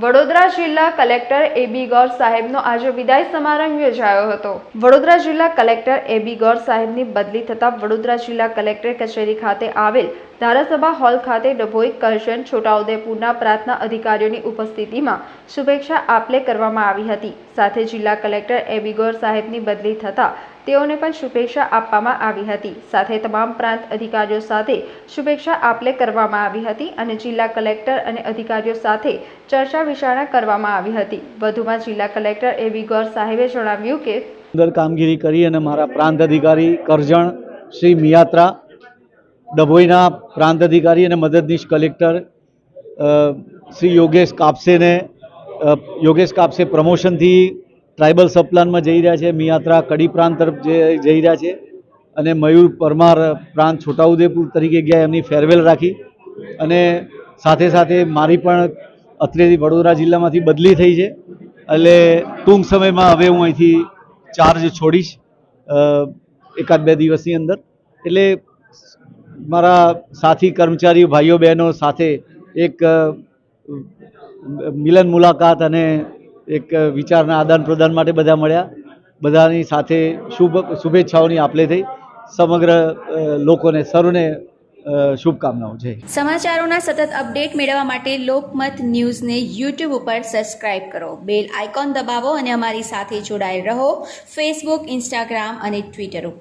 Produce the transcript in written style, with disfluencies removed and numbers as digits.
વડોદરા જિલ્લા કલેક્ટર એબી ગૌર સાહેબનો આજે વિદાય સમારંભ યોજાયો હતો। વડોદરા જિલ્લા કલેક્ટર એબી ગૌર સાહેબની બદલી થતા વડોદરા જિલ્લા કલેક્ટર કચેરી ખાતે આવેલ ધારાસભા હોલ ખાતે ડભોઈ, કરજણ, છોટાઉદેપુરના પ્રાંતના અધિકારીઓની ઉપસ્થિતિમાં શુભેચ્છા આપલે કરવામાં આવી હતી। સાથે જિલ્લા કલેક્ટર એબી ગૌર સાહેબની બદલી થતા તેઓને પણ શુભેચ્છા આપવામાં આવી હતી। સાથે તમામ પ્રાંત અધિકારીઓ સાથે શુભેચ્છા આપલે કરવામાં આવી હતી અને જિલ્લા કલેક્ટર અને અધિકારીઓ સાથે ચર્ચા વિચારણા કરવામાં આવી હતી। વધુમાં જિલ્લા કલેક્ટર એબી ગૌર સાહેબે જણાવ્યું કે સુંદર કામગીરી કરી અને મારા પ્રાંત અધિકારી કરજણ શ્રી મિયાત્રા, ડભોઈના પ્રાંત અધિકારી અને મદદનીશ કલેક્ટર શ્રી યોગેશ કાપસે પ્રમોશનથી ટ્રાઇબલ સબ પ્લાનમાં જઈ રહ્યા છે। મિયાત્રા કડી પ્રાંત તરફ જઈ રહ્યા છે અને મયુર પરમાર પ્રાંત છોટાઉદેપુર તરીકે ગયા, એમની ફેરવેલ રાખી અને સાથે સાથે મારી પણ અત્રેથી વડોદરા જિલ્લામાંથી બદલી થઈ છે। એટલે ટૂંક સમયમાં હવે હું અહીંથી ચાર્જ છોડીશ એકાદ બે દિવસની અંદર। એટલે મારા સાથી કર્મચારીઓ, ભાઈઓ બહેનો સાથે એક મિલન મુલાકાત અને એક વિચારના આદાન પ્રદાન માટે બધા મળ્યા। બધાની સાથે શુભેચ્છાઓની આપલે થઈ। સમગ્ર લોકોને સર્વને શુભકામનાઓ। જય હિન્દ। સમાચારોના સતત અપડેટ મેળવવા માટે લોકમત ન્યૂઝને યુટ્યુબ ઉપર સબસ્ક્રાઇબ કરો, બેલ આઇકોન દબાવો અને અમારી સાથે જોડાયેલ રહો ફેસબુક, ઇન્સ્ટાગ્રામ અને ટ્વિટર ઉપર।